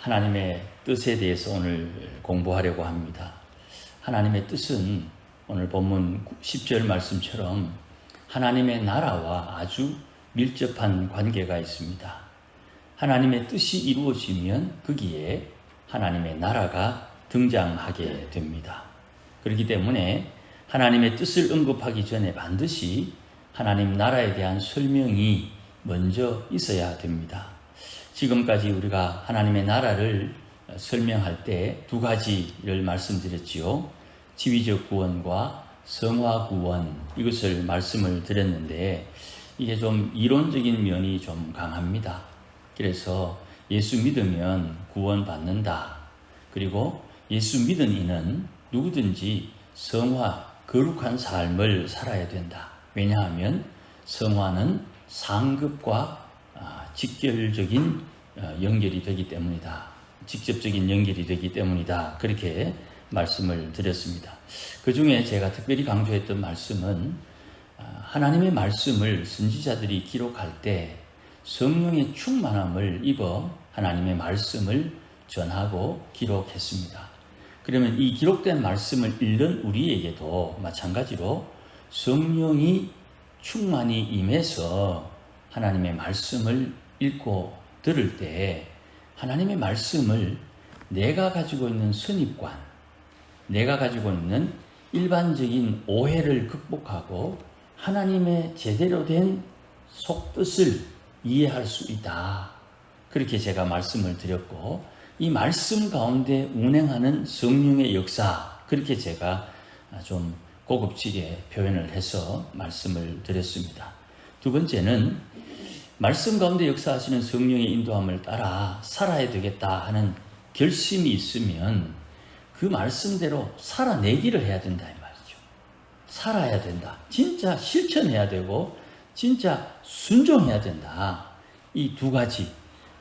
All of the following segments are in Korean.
하나님의 뜻에 대해서 오늘 공부하려고 합니다. 하나님의 뜻은 오늘 본문 10절 말씀처럼 하나님의 나라와 아주 밀접한 관계가 있습니다. 하나님의 뜻이 이루어지면 거기에 하나님의 나라가 등장하게 됩니다. 그렇기 때문에 하나님의 뜻을 언급하기 전에 반드시 하나님 나라에 대한 설명이 먼저 있어야 됩니다. 지금까지 우리가 하나님의 나라를 설명할 때 두 가지를 말씀드렸지요. 지위적 구원과 성화 구원, 이것을 말씀을 드렸는데 이게 좀 이론적인 면이 좀 강합니다. 그래서 예수 믿으면 구원받는다. 그리고 예수 믿은 이는 누구든지 성화, 거룩한 삶을 살아야 된다. 왜냐하면 성화는 상급과 직결적인 연결이 되기 때문이다. 직접적인 연결이 되기 때문이다. 그렇게 말씀을 드렸습니다. 그 중에 제가 특별히 강조했던 말씀은 하나님의 말씀을 선지자들이 기록할 때 성령의 충만함을 입어 하나님의 말씀을 전하고 기록했습니다. 그러면 이 기록된 말씀을 읽는 우리에게도 마찬가지로 성령이 충만히 임해서 하나님의 말씀을 읽고 들을 때 하나님의 말씀을 내가 가지고 있는 선입관, 내가 가지고 있는 일반적인 오해를 극복하고 하나님의 제대로 된 속뜻을 이해할 수 있다. 그렇게 제가 말씀을 드렸고 이 말씀 가운데 운행하는 성령의 역사, 그렇게 제가 좀 고급지게 표현을 해서 말씀을 드렸습니다. 두 번째는 말씀 가운데 역사하시는 성령의 인도함을 따라 살아야 되겠다 하는 결심이 있으면 그 말씀대로 살아내기를 해야 된다 이 말이죠. 살아야 된다. 진짜 실천해야 되고 진짜 순종해야 된다. 이 두 가지,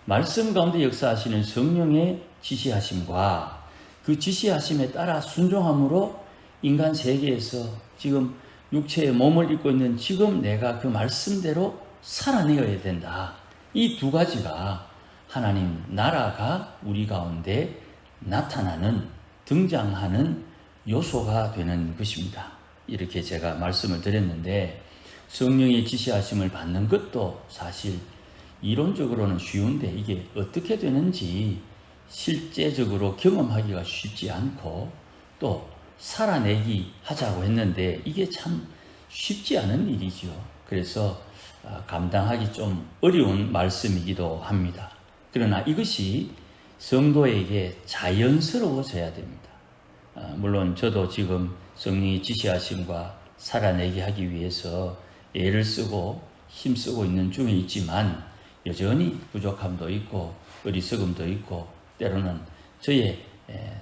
말씀 가운데 역사하시는 성령의 지시하심과 그 지시하심에 따라 순종함으로 인간 세계에서 지금 육체의 몸을 입고 있는 지금 내가 그 말씀대로 살아내어야 된다. 이 두 가지가 하나님 나라가 우리 가운데 나타나는, 등장하는 요소가 되는 것입니다. 이렇게 제가 말씀을 드렸는데 성령의 지시하심을 받는 것도 사실 이론적으로는 쉬운데 이게 어떻게 되는지 실제적으로 경험하기가 쉽지 않고 또 살아내기 하자고 했는데 이게 참 쉽지 않은 일이죠. 그래서 감당하기 좀 어려운 말씀이기도 합니다. 그러나 이것이 성도에게 자연스러워져야 됩니다. 물론 저도 지금 성령의 지시하심과 살아내기 하기 위해서 애를 쓰고 힘쓰고 있는 중에 있지만 여전히 부족함도 있고 어리석음도 있고 때로는 저의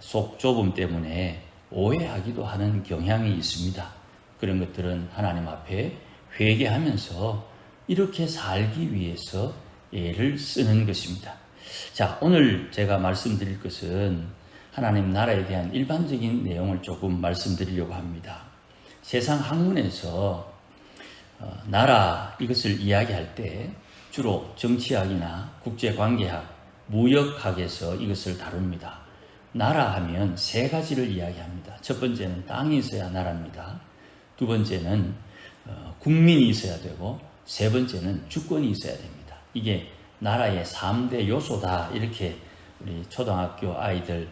속 좁음 때문에 오해하기도 하는 경향이 있습니다. 그런 것들은 하나님 앞에 회개하면서 이렇게 살기 위해서 애를 쓰는 것입니다. 자, 오늘 제가 말씀드릴 것은 하나님 나라에 대한 일반적인 내용을 조금 말씀드리려고 합니다. 세상 학문에서 나라 이것을 이야기할 때 주로 정치학이나 국제관계학, 무역학에서 이것을 다룹니다. 나라 하면 세 가지를 이야기합니다. 첫 번째는 땅이 있어야 나라입니다. 두 번째는 국민이 있어야 되고 세 번째는 주권이 있어야 됩니다. 이게 나라의 3대 요소다. 이렇게 우리 초등학교 아이들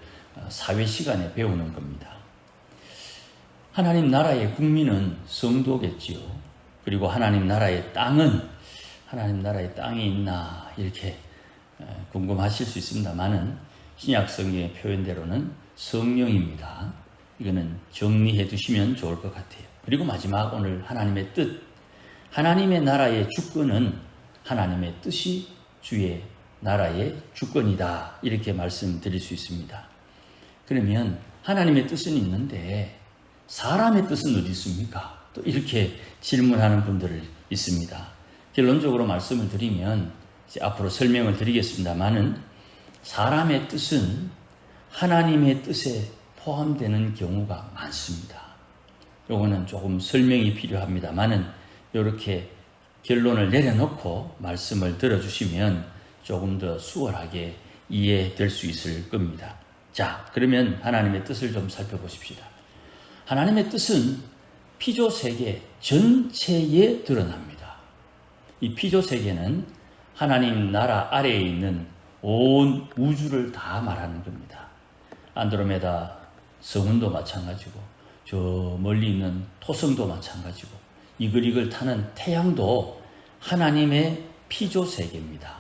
사회 시간에 배우는 겁니다. 하나님 나라의 국민은 성도겠지요. 그리고 하나님 나라의 땅은 하나님 나라의 땅이 있나 이렇게 궁금하실 수 있습니다만은 신약 성경의 표현대로는 성령입니다. 이거는 정리해 두시면 좋을 것 같아요. 그리고 마지막 오늘 하나님의 뜻, 하나님의 나라의 주권은 하나님의 뜻이 주의 나라의 주권이다. 이렇게 말씀드릴 수 있습니다. 그러면 하나님의 뜻은 있는데 사람의 뜻은 어디 있습니까? 또 이렇게 질문하는 분들이 있습니다. 결론적으로 말씀을 드리면 이제 앞으로 설명을 드리겠습니다만은 사람의 뜻은 하나님의 뜻에 포함되는 경우가 많습니다. 요거는 조금 설명이 필요합니다만은 이렇게 결론을 내려놓고 말씀을 들어주시면 조금 더 수월하게 이해될 수 있을 겁니다. 자, 그러면 하나님의 뜻을 좀 살펴보십시다. 하나님의 뜻은 피조 세계 전체에 드러납니다. 이 피조 세계는 하나님 나라 아래에 있는 온 우주를 다 말하는 겁니다. 안드로메다 성운도 마찬가지고, 저 멀리 있는 토성도 마찬가지고, 이글이글 타는 태양도 하나님의 피조 세계입니다.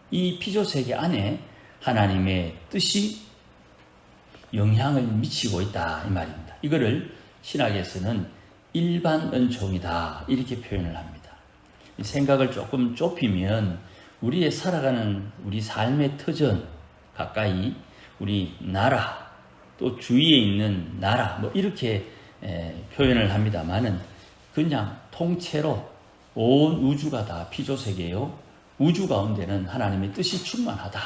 이 피조 세계 안에 하나님의 뜻이 영향을 미치고 있다, 이 말입니다. 이거를 신학에서는 일반 은총이다, 이렇게 표현을 합니다. 이 생각을 조금 좁히면 우리의 살아가는 우리 삶의 터전 가까이 우리 나라, 또 주위에 있는 나라, 뭐 이렇게 표현을 합니다만은 그냥 통째로 온 우주가 다 피조세계요, 우주 가운데는 하나님의 뜻이 충만하다,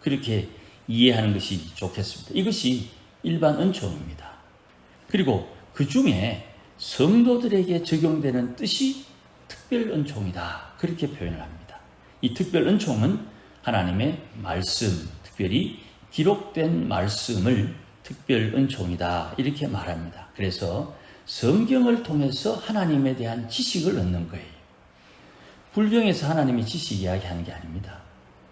그렇게 이해하는 것이 좋겠습니다. 이것이 일반 은총입니다. 그리고 그 중에 성도들에게 적용되는 뜻이 특별 은총이다, 그렇게 표현을 합니다. 이 특별 은총은 하나님의 말씀, 특별히 기록된 말씀을 특별 은총이다, 이렇게 말합니다. 그래서 성경을 통해서 하나님에 대한 지식을 얻는 거예요. 불경에서 하나님의 지식 이야기하는 게 아닙니다.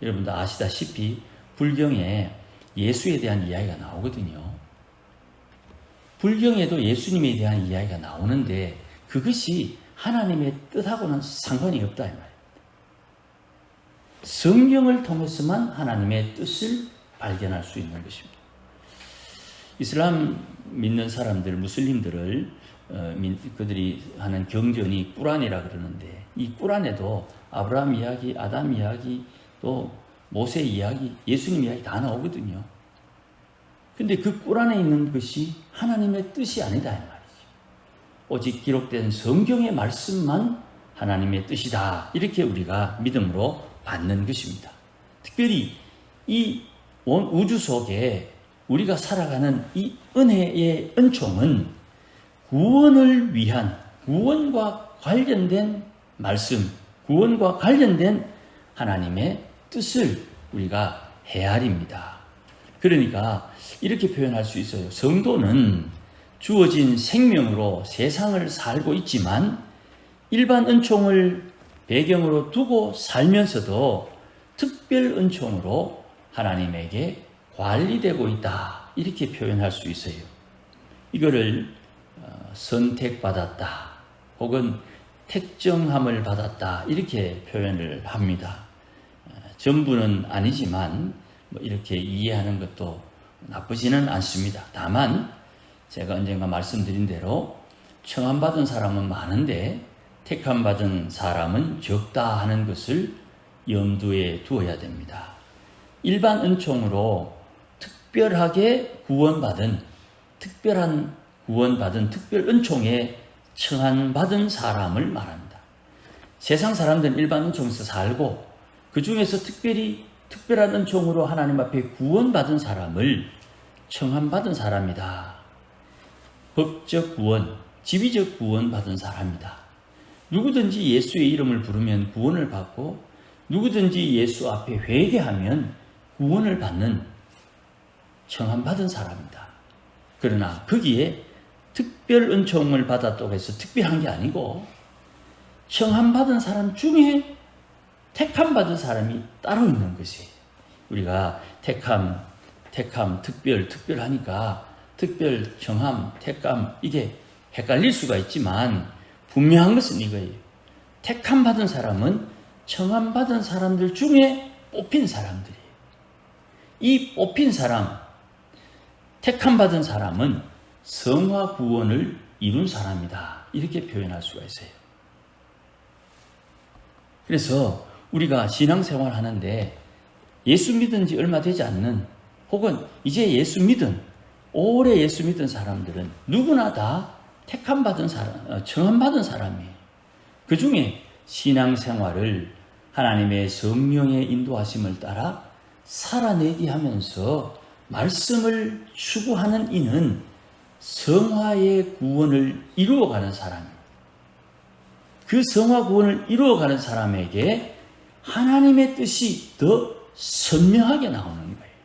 여러분도 아시다시피 불경에 예수에 대한 이야기가 나오거든요. 불경에도 예수님에 대한 이야기가 나오는데 그것이 하나님의 뜻하고는 상관이 없다, 이 말입니다. 성경을 통해서만 하나님의 뜻을 발견할 수 있는 것입니다. 이슬람 믿는 사람들, 무슬림들을 그들이 하는 경전이 꾸란이라 그러는데, 이 꾸란에도 아브라함 이야기, 아담 이야기, 또 모세 이야기, 예수님 이야기 다 나오거든요. 근데 그 꾸란에 있는 것이 하나님의 뜻이 아니다, 이 말이죠. 오직 기록된 성경의 말씀만 하나님의 뜻이다, 이렇게 우리가 믿음으로 받는 것입니다. 특별히 이 온 우주 속에 우리가 살아가는 이 은혜의 은총은 구원을 위한, 구원과 관련된 말씀, 구원과 관련된 하나님의 뜻을 우리가 헤아립니다. 그러니까 이렇게 표현할 수 있어요. 성도는 주어진 생명으로 세상을 살고 있지만 일반 은총을 배경으로 두고 살면서도 특별 은총으로 하나님에게 관리되고 있다, 이렇게 표현할 수 있어요. 이거를 선택받았다, 혹은 택정함을 받았다, 이렇게 표현을 합니다. 전부는 아니지만 뭐 이렇게 이해하는 것도 나쁘지는 않습니다. 다만 제가 언젠가 말씀드린 대로 청함받은 사람은 많은데 택함받은 사람은 적다 하는 것을 염두에 두어야 됩니다. 일반 은총으로 특별하게 구원받은, 특별한 구원받은 특별 은총에 청함받은 사람을 말합니다. 세상 사람들은 일반 은총에서 살고 그 중에서 특별한 은총으로 하나님 앞에 구원받은 사람을 청함받은 사람이다. 법적 구원, 지위적 구원받은 사람이다. 누구든지 예수의 이름을 부르면 구원을 받고 누구든지 예수 앞에 회개하면 구원을 받는 청함받은 사람이다. 그러나 거기에 특별 은총을 받았다고 해서 특별한 게 아니고 청함받은 사람 중에 택함받은 사람이 따로 있는 것이에요. 우리가 택함, 특별하니까 특별, 청함, 택함, 이게 헷갈릴 수가 있지만 분명한 것은 이거예요. 택함받은 사람은 청함받은 사람들 중에 뽑힌 사람들이에요. 이 뽑힌 사람, 택함받은 사람은 성화 구원을 이룬 사람이다, 이렇게 표현할 수가 있어요. 그래서 우리가 신앙생활 하는데 예수 믿은 지 얼마 되지 않는, 혹은 이제 예수 믿은, 오래 예수 믿은 사람들은 누구나 다 택함받은 사람, 청함받은 사람이에요. 그 중에 신앙생활을 하나님의 성령의 인도하심을 따라 살아내게 하면서 말씀을 추구하는 이는 성화의 구원을 이루어가는 사람입니다. 그 성화 구원을 이루어가는 사람에게 하나님의 뜻이 더 선명하게 나오는 거예요.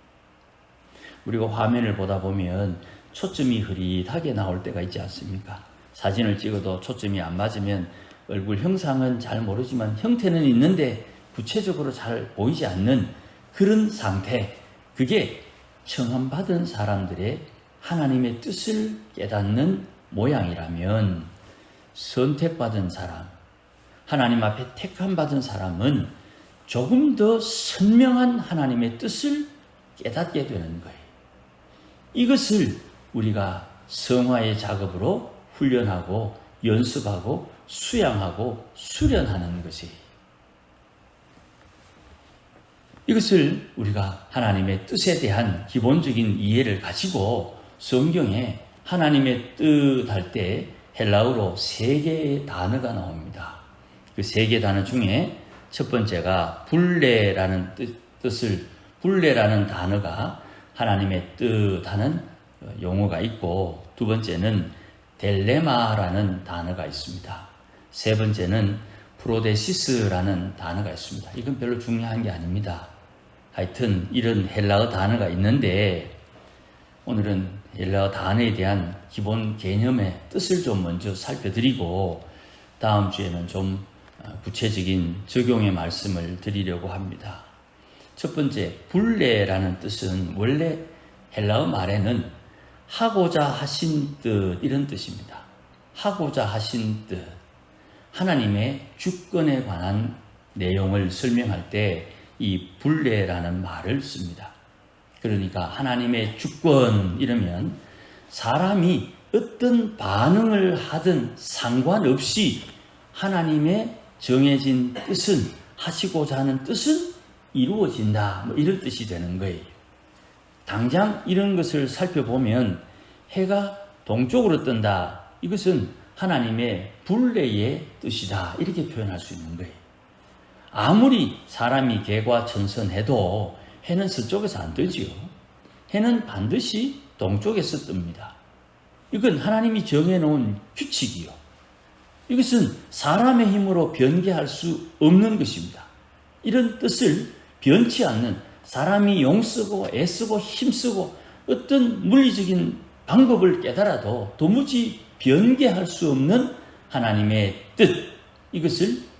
우리가 화면을 보다 보면 초점이 흐릿하게 나올 때가 있지 않습니까? 사진을 찍어도 초점이 안 맞으면 얼굴 형상은 잘 모르지만 형태는 있는데 구체적으로 잘 보이지 않는 그런 상태, 그게 청함받은 사람들의 하나님의 뜻을 깨닫는 모양이라면, 선택받은 사람, 하나님 앞에 택함받은 사람은 조금 더 선명한 하나님의 뜻을 깨닫게 되는 거예요. 이것을 우리가 성화의 작업으로 훈련하고 연습하고 수양하고 수련하는 것이에요. 이것을 우리가 하나님의 뜻에 대한 기본적인 이해를 가지고 성경에 하나님의 뜻 할 때 헬라어로 3개의 단어가 나옵니다. 그 3개 단어 중에 첫 번째가 불레라는 뜻을, 불레라는 단어가 하나님의 뜻하는 용어가 있고, 두 번째는 델레마라는 단어가 있습니다. 세 번째는 프로데시스라는 단어가 있습니다. 이건 별로 중요한 게 아닙니다. 하여튼 이런 헬라어 단어가 있는데, 오늘은 헬라어 단어에 대한 기본 개념의 뜻을 좀 먼저 살펴드리고 다음 주에는 좀 구체적인 적용의 말씀을 드리려고 합니다. 첫 번째, 불레라는 뜻은 원래 헬라어 말에는 하고자 하신 뜻, 이런 뜻입니다. 하고자 하신 뜻, 하나님의 주권에 관한 내용을 설명할 때 이 불레라는 말을 씁니다. 그러니까 하나님의 주권 이러면 사람이 어떤 반응을 하든 상관없이 하나님의 정해진 뜻은, 하시고자 하는 뜻은 이루어진다, 이런 뜻이 되는 거예요. 당장 이런 것을 살펴보면 해가 동쪽으로 뜬다, 이것은 하나님의 불레의 뜻이다, 이렇게 표현할 수 있는 거예요. 아무리 사람이 개과천선해도 해는 서쪽에서 안 뜨지요. 해는 반드시 동쪽에서 뜹니다. 이건 하나님이 정해놓은 규칙이요. 이것은 사람의 힘으로 변개할 수 없는 것입니다. 이런 뜻을 변치 않는, 사람이 용쓰고 애쓰고 힘쓰고 어떤 물리적인 방법을 깨달아도 도무지 변개할 수 없는 하나님의 뜻, 이것을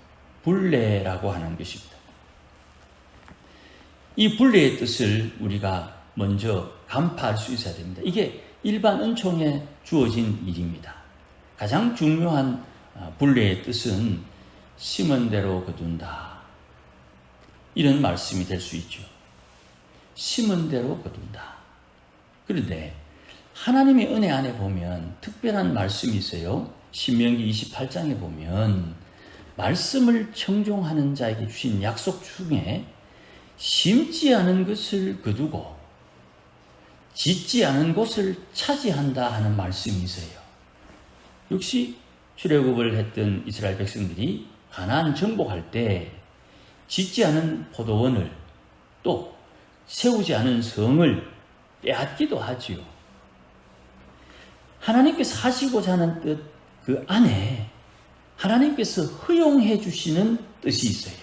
불레라고 하는 것입니다. 이 불레의 뜻을 우리가 먼저 간파할 수 있어야 됩니다. 이게 일반 은총에 주어진 일입니다. 가장 중요한 불레의 뜻은 심은 대로 거둔다, 이런 말씀이 될 수 있죠. 심은 대로 거둔다. 그런데 하나님의 은혜 안에 보면 특별한 말씀이 있어요. 신명기 28장에 보면 말씀을 청종하는 자에게 주신 약속 중에 심지 않은 것을 거두고 짓지 않은 곳을 차지한다 하는 말씀이 있어요. 역시 출애굽을 했던 이스라엘 백성들이 가나안 정복할 때 짓지 않은 포도원을, 또 세우지 않은 성을 빼앗기도 하지요. 하나님께서 하시고자 하는 뜻, 그 안에 하나님께서 허용해 주시는 뜻이 있어요.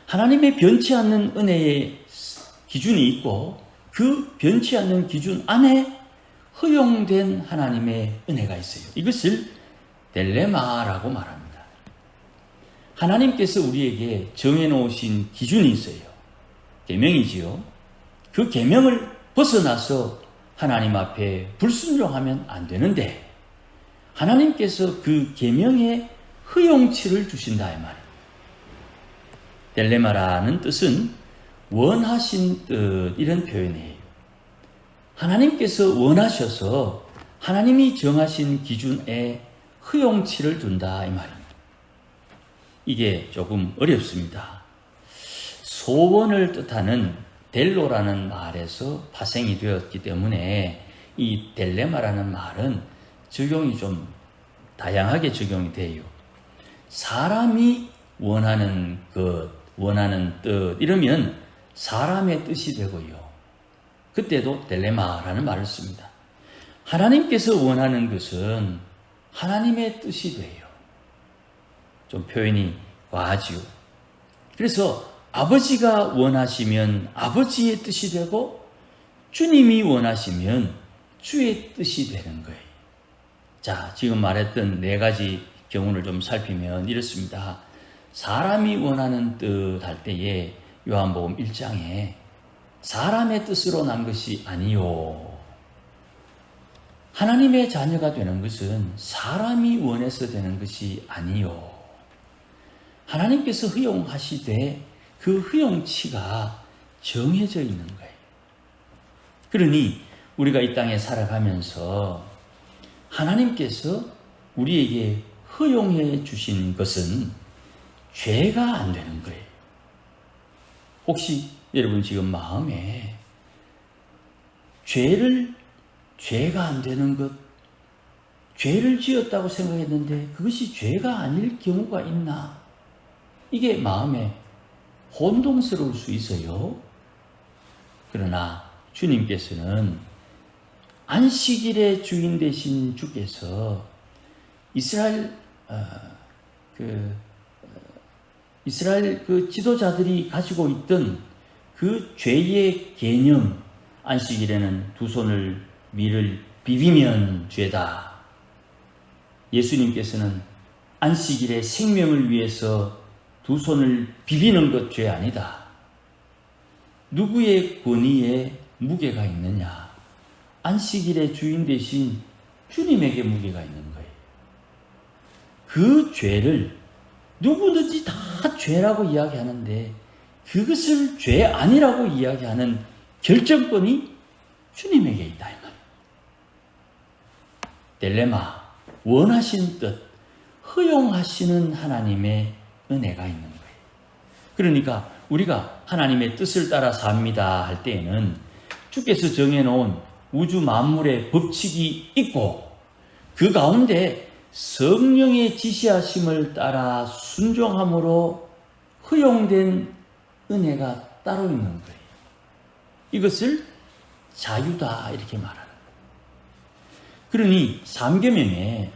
하나님의 변치 않는 은혜의 기준이 있고, 그 변치 않는 기준 안에 허용된 하나님의 은혜가 있어요. 이것을 델레마라고 말합니다. 하나님께서 우리에게 정해놓으신 기준이 있어요. 계명이지요. 그 계명을 벗어나서 하나님 앞에 불순종하면 안 되는데, 하나님께서 그 계명에 허용치를 주신다, 이 말이에요. 델레마라는 뜻은 원하신 뜻, 이런 표현이에요. 하나님께서 원하셔서 하나님이 정하신 기준에 허용치를 둔다, 이 말입니다. 이게 조금 어렵습니다. 소원을 뜻하는 델로라는 말에서 파생이 되었기 때문에 이 델레마라는 말은 적용이 좀 다양하게 적용이 돼요. 사람이 원하는 것, 원하는 뜻, 이러면 사람의 뜻이 되고요. 그때도 델레마라는 말을 씁니다. 하나님께서 원하는 것은 하나님의 뜻이 돼요. 좀 표현이 과하지요. 그래서 아버지가 원하시면 아버지의 뜻이 되고, 주님이 원하시면 주의 뜻이 되는 거예요. 자, 지금 말했던 네 가지 경우를 좀 살피면 이렇습니다. 사람이 원하는 뜻 할 때에 요한복음 1장에 사람의 뜻으로 난 것이 아니요. 하나님의 자녀가 되는 것은 사람이 원해서 되는 것이 아니요. 하나님께서 허용하시되 그 허용치가 정해져 있는 거예요. 그러니 우리가 이 땅에 살아가면서 하나님께서 우리에게 허용해 주신 것은 죄가 안 되는 거예요. 혹시 여러분 지금 마음에 죄가 안 되는 것, 죄를 지었다고 생각했는데 그것이 죄가 아닐 경우가 있나? 이게 마음에 혼동스러울 수 있어요. 그러나 주님께서는 안식일의 주인 되신 주께서 이스라엘 그 지도자들이 가지고 있던 그 죄의 개념, 안식일에는 두 손을 위를 비비면 죄다. 예수님께서는 안식일의 생명을 위해서 두 손을 비비는 것 죄 아니다. 누구의 권위에 무게가 있느냐? 안식일의 주인 대신 주님에게 무게가 있는 거예요. 그 죄를 누구든지 다 죄라고 이야기하는데 그것을 죄 아니라고 이야기하는 결정권이 주님에게 있다 이 말이에요. 딜레마, 원하신 뜻, 허용하시는 하나님의 은혜가 있는 거예요. 그러니까 우리가 하나님의 뜻을 따라 삽니다 할 때에는 주께서 정해놓은 우주 만물의 법칙이 있고 그 가운데 성령의 지시하심을 따라 순종함으로 허용된 은혜가 따로 있는 거예요. 이것을 자유다 이렇게 말하는 거예요. 그러니 삼계명에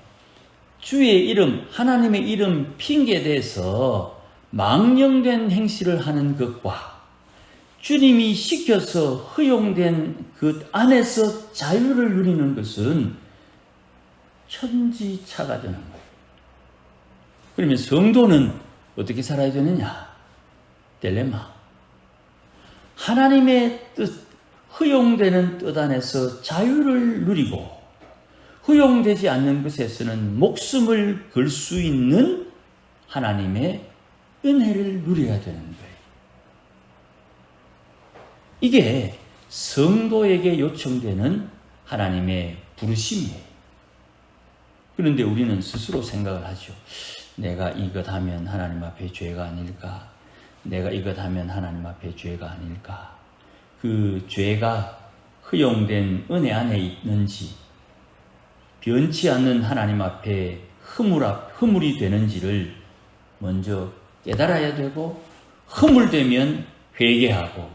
주의 이름, 하나님의 이름 핑계대서 망령된 행실을 하는 것과 주님이 시켜서 허용된 그 안에서 자유를 누리는 것은 천지차가 되는 거예요. 그러면 성도는 어떻게 살아야 되느냐? 딜레마. 하나님의 뜻, 허용되는 뜻 안에서 자유를 누리고 허용되지 않는 것에서는 목숨을 걸 수 있는 하나님의 은혜를 누려야 되는 거예요. 이게 성도에게 요청되는 하나님의 부르심이에요. 그런데 우리는 스스로 생각을 하죠. 내가 이것 하면 하나님 앞에 죄가 아닐까? 내가 이것 하면 하나님 앞에 죄가 아닐까? 그 죄가 허용된 은혜 안에 있는지 변치 않는 하나님 앞에 허물이 되는지를 먼저 깨달아야 되고 허물되면 회개하고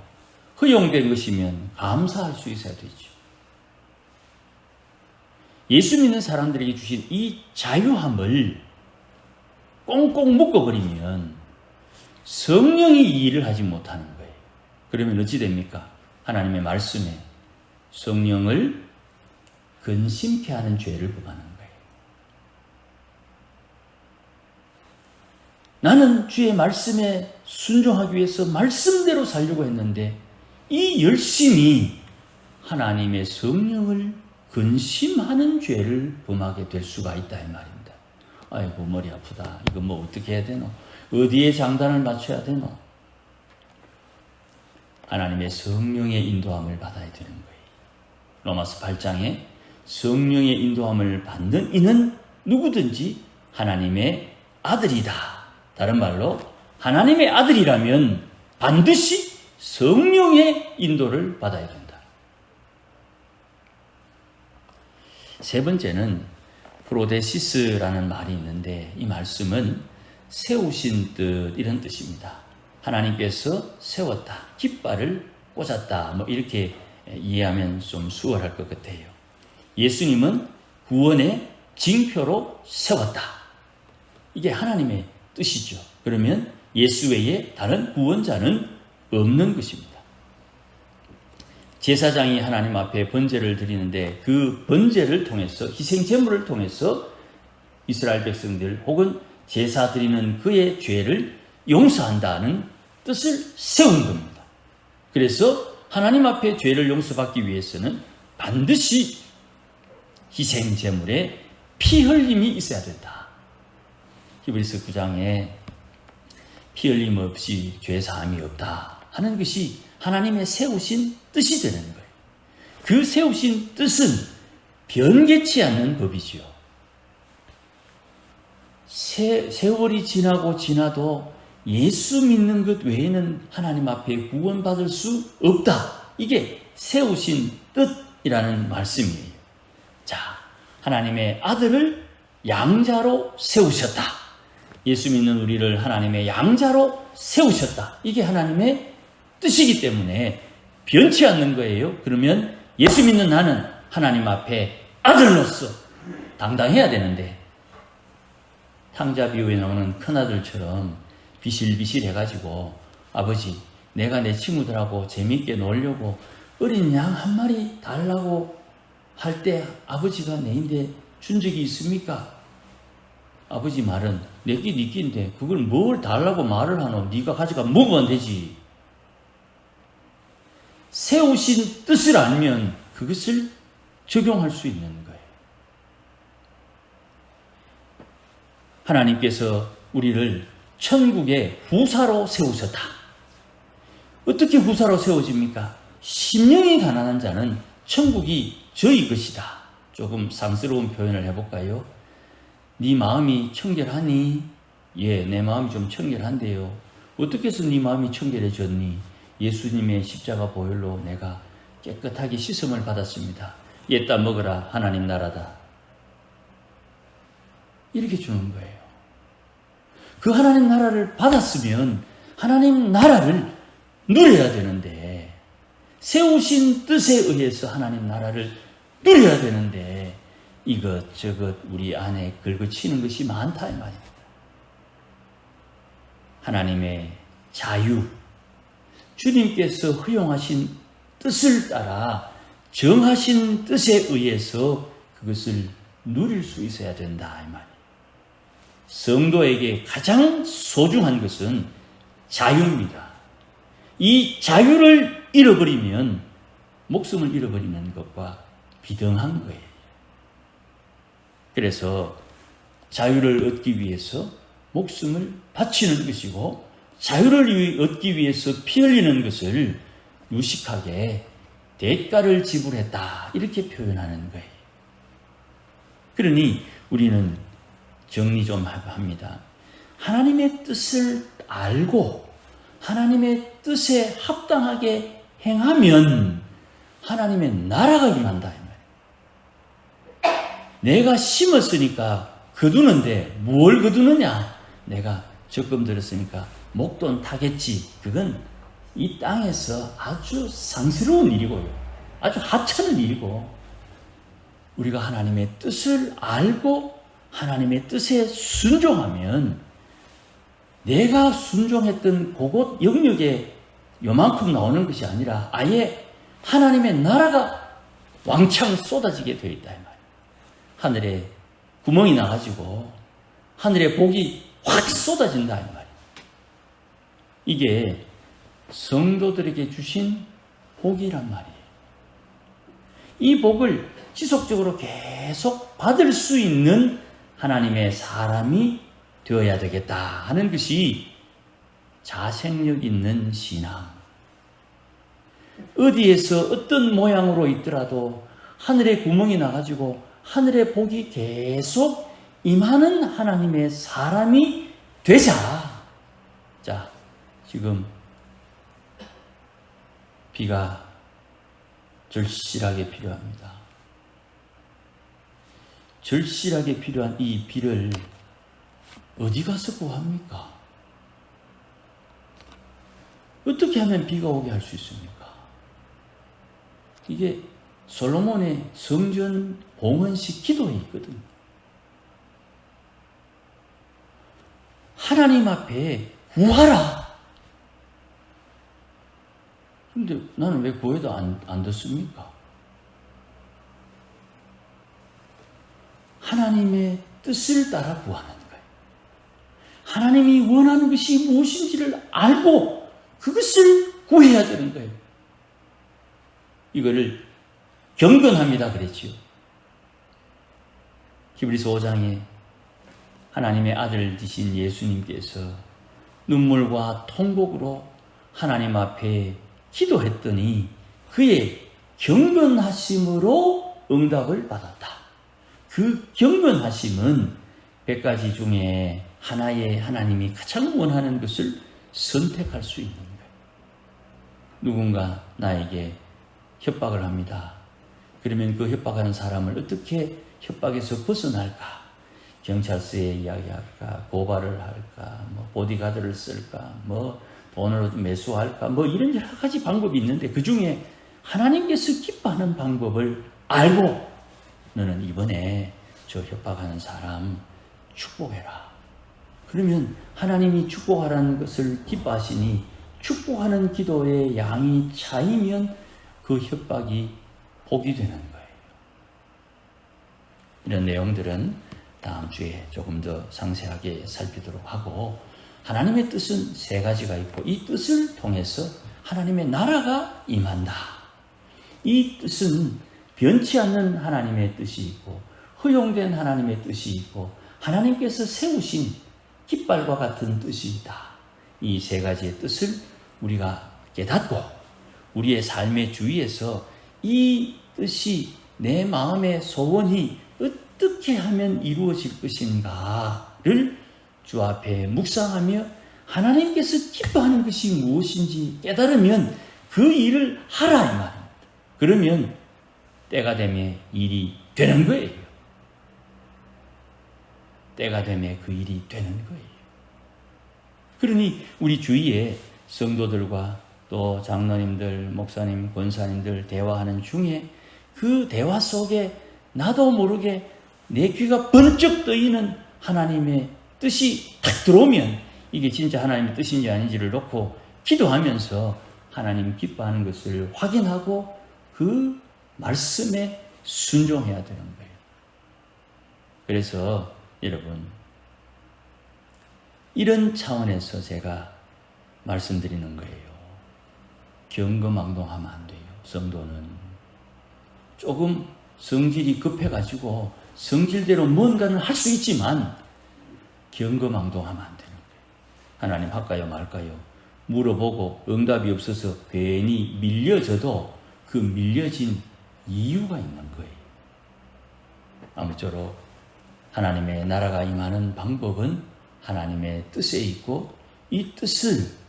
허용된 것이면 감사할 수 있어야 되죠. 예수 믿는 사람들에게 주신 이 자유함을 꽁꽁 묶어버리면 성령이 이 일을 하지 못하는 거예요. 그러면 어찌 됩니까? 하나님의 말씀에 성령을 근심케 하는 죄를 범하는 거예요. 나는 주의 말씀에 순종하기 위해서 말씀대로 살려고 했는데 이 열심이 하나님의 성령을 근심하는 죄를 범하게 될 수가 있다 이 말입니다. 아이고 머리 아프다. 이거 뭐 어떻게 해야 되노? 어디에 장단을 맞춰야 되노? 하나님의 성령의 인도함을 받아야 되는 거예요. 로마서 8장에 성령의 인도함을 받는 이는 누구든지 하나님의 아들이다. 다른 말로 하나님의 아들이라면 반드시 성령의 인도를 받아야 된다. 세 번째는 프로데시스라는 말이 있는데 이 말씀은 세우신 뜻 이런 뜻입니다. 하나님께서 세웠다, 깃발을 꽂았다 뭐 이렇게 이해하면 좀 수월할 것 같아요. 예수님은 구원의 징표로 세웠다. 이게 하나님의 뜻이죠. 그러면 예수 외에 다른 구원자는 없는 것입니다. 제사장이 하나님 앞에 번제를 드리는데 그 번제를 통해서 희생 제물을 통해서 이스라엘 백성들 혹은 제사 드리는 그의 죄를 용서한다는 뜻을 세운 겁니다. 그래서 하나님 앞에 죄를 용서받기 위해서는 반드시 희생 제물에 피 흘림이 있어야 된다. 히브리서 9장에 피 흘림 없이 죄 사함이 없다 하는 것이 하나님의 세우신 뜻이 되는 거예요. 그 세우신 뜻은 변개치 않는 법이지요. 세월이 지나도 예수 믿는 것 외에는 하나님 앞에 구원받을 수 없다. 이게 세우신 뜻이라는 말씀이에요. 자, 하나님의 아들을 양자로 세우셨다. 예수 믿는 우리를 하나님의 양자로 세우셨다. 이게 하나님의 뜻이기 때문에 변치 않는 거예요. 그러면 예수 믿는 나는 하나님 앞에 아들로서 당당해야 되는데 탕자 비유에 나오는 큰아들처럼 비실비실 해가지고 아버지 내가 내 친구들하고 재미있게 놀려고 어린 양 한 마리 달라고 할 때 아버지가 내인데 준 적이 있습니까? 아버지 말은 내끼 네 끼인데 그걸 뭘 달라고 말을 하노? 네가 가져가 먹으면 되지. 세우신 뜻을 알면 그것을 적용할 수 있는 거예요. 하나님께서 우리를 천국의 후사로 세우셨다. 어떻게 후사로 세워집니까? 심령이 가난한 자는 천국이 저희 것이다. 조금 상스러운 표현을 해볼까요? 네 마음이 청결하니? 예, 내 마음이 좀 청결한데요. 어떻게 해서 네 마음이 청결해졌니? 예수님의 십자가 보혈로 내가 깨끗하게 씻음을 받았습니다. 옛다 먹으라 하나님 나라다. 이렇게 주는 거예요. 그 하나님 나라를 받았으면 하나님 나라를 누려야 되는데 세우신 뜻에 의해서 하나님 나라를 누려야 되는데 이것저것 우리 안에 긁어치는 것이 많다 이 말입니다. 하나님의 자유, 주님께서 허용하신 뜻을 따라 정하신 뜻에 의해서 그것을 누릴 수 있어야 된다 이 말이에요. 성도에게 가장 소중한 것은 자유입니다. 이 자유를 잃어버리면 목숨을 잃어버리는 것과 비등한 거예요. 그래서 자유를 얻기 위해서 목숨을 바치는 것이고 자유를 얻기 위해서 피 흘리는 것을 유식하게 대가를 지불했다 이렇게 표현하는 거예요. 그러니 우리는 정리 좀 합니다. 하나님의 뜻을 알고 하나님의 뜻에 합당하게 행하면 하나님의 나라가 임한다 이 말이에요. 내가 심었으니까 거두는데 뭘 거두느냐? 내가 적금 들었으니까 목돈 타겠지. 그건 이 땅에서 아주 상스러운 일이고요. 아주 하찮은 일이고 우리가 하나님의 뜻을 알고 하나님의 뜻에 순종하면 내가 순종했던 그곳 영역에 요만큼 나오는 것이 아니라 아예 하나님의 나라가 왕창 쏟아지게 되어 있다 이 말이에요. 하늘에 구멍이 나가지고 하늘에 복이 확 쏟아진다 이 말이에요. 이게 성도들에게 주신 복이란 말이에요. 이 복을 지속적으로 계속 받을 수 있는 하나님의 사람이 되어야 되겠다 하는 것이 자생력 있는 신앙. 어디에서 어떤 모양으로 있더라도 하늘에 구멍이 나가지고 하늘의 복이 계속 임하는 하나님의 사람이 되자. 자, 지금 비가 절실하게 필요합니다. 절실하게 필요한 이 비를 어디 가서 구합니까? 어떻게 하면 비가 오게 할 수 있습니까? 이게 솔로몬의 성전 봉헌식 기도에 있거든요. 하나님 앞에 구하라. 그런데 나는 왜 구해도 안 듣습니까? 하나님의 뜻을 따라 구하는 거예요. 하나님이 원하는 것이 무엇인지를 알고 그것을 구해야 되는 거예요. 이거를 경건합니다 그랬지요. 히브리서 5장에 하나님의 아들 되신 예수님께서 눈물과 통곡으로 하나님 앞에 기도했더니 그의 경건하심으로 응답을 받았다. 그 경건하심은 100가지 중에 하나의 하나님이 가장 원하는 것을 선택할 수 있는 거예요. 누군가 나에게 협박을 합니다. 그러면 그 협박하는 사람을 어떻게 협박에서 벗어날까? 경찰서에 이야기할까? 고발을 할까? 보디가드를 쓸까? 돈으로 매수할까? 이런 여러 가지 방법이 있는데 그 중에 하나님께서 기뻐하는 방법을 알고 너는 이번에 저 협박하는 사람 축복해라. 그러면 하나님이 축복하라는 것을 기뻐하시니 축복하는 기도의 양이 차이면 그 협박이 복이 되는 거예요. 이런 내용들은 다음 주에 조금 더 상세하게 살피도록 하고, 하나님의 뜻은 세 가지가 있고 이 뜻을 통해서 하나님의 나라가 임한다. 이 뜻은 변치 않는 하나님의 뜻이 있고 허용된 하나님의 뜻이 있고 하나님께서 세우신 깃발과 같은 뜻이 있다. 이 세 가지의 뜻을 우리가 깨닫고 우리의 삶의 주위에서 이 뜻이 내 마음의 소원이 어떻게 하면 이루어질 것인가를 주 앞에 묵상하며 하나님께서 기뻐하는 것이 무엇인지 깨달으면 그 일을 하라 이 말입니다. 그러면 때가 되면 일이 되는 거예요. 때가 되면 그 일이 되는 거예요. 그러니 우리 주위에 성도들과 또 장로님들, 목사님, 권사님들 대화하는 중에 그 대화 속에 나도 모르게 내 귀가 번쩍 뜨이는 하나님의 뜻이 탁 들어오면 이게 진짜 하나님의 뜻인지 아닌지를 놓고 기도하면서 하나님 기뻐하는 것을 확인하고 그 말씀에 순종해야 되는 거예요. 그래서 여러분, 이런 차원에서 제가 말씀드리는 거예요. 경거망동하면 안 돼요. 성도는 조금 성질이 급해가지고 성질대로 뭔가는 할 수 있지만 경거망동하면 안 되는 거예요. 하나님 할까요 말까요? 물어보고 응답이 없어서 괜히 밀려져도 그 밀려진 이유가 있는 거예요. 아무쪼록 하나님의 나라가 임하는 방법은 하나님의 뜻에 있고 이 뜻을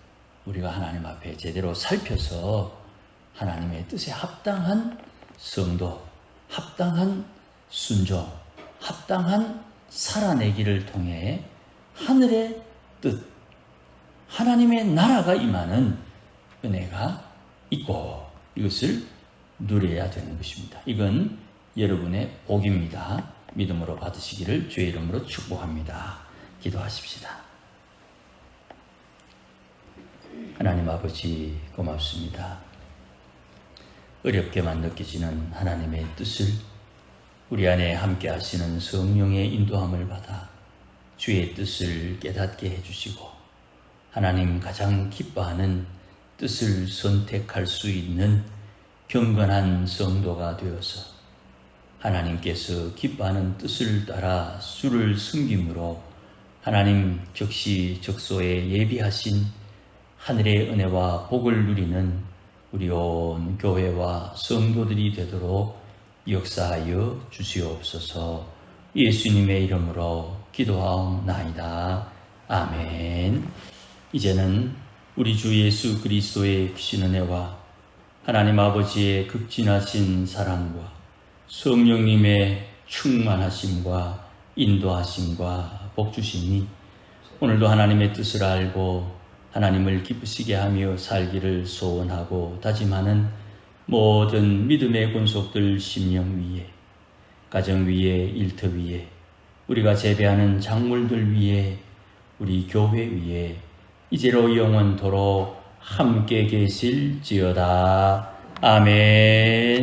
우리가 하나님 앞에 제대로 살펴서 하나님의 뜻에 합당한 성도, 합당한 순종, 합당한 살아내기를 통해 하늘의 뜻, 하나님의 나라가 임하는 은혜가 있고 이것을 누려야 되는 것입니다. 이건 여러분의 복입니다. 믿음으로 받으시기를 주의 이름으로 축복합니다. 기도하십시다. 하나님 아버지 고맙습니다. 어렵게만 느껴지는 하나님의 뜻을 우리 안에 함께 하시는 성령의 인도함을 받아 주의 뜻을 깨닫게 해주시고 하나님 가장 기뻐하는 뜻을 선택할 수 있는 경건한 성도가 되어서 하나님께서 기뻐하는 뜻을 따라 주를 섬김으로 하나님 적시적소에 예비하신 하늘의 은혜와 복을 누리는 우리 온 교회와 성도들이 되도록 역사하여 주시옵소서. 예수님의 이름으로 기도하옵나이다. 아멘. 이제는 우리 주 예수 그리스도의 크신 은혜와 하나님 아버지의 극진하신 사랑과 성령님의 충만하심과 인도하심과 복주심이 오늘도 하나님의 뜻을 알고 하나님을 기쁘시게 하며 살기를 소원하고 다짐하는 모든 믿음의 권속들 심령 위에, 가정 위에, 일터 위에, 우리가 재배하는 작물들 위에, 우리 교회 위에 이제로 영원토록 함께 계실지어다. 아멘.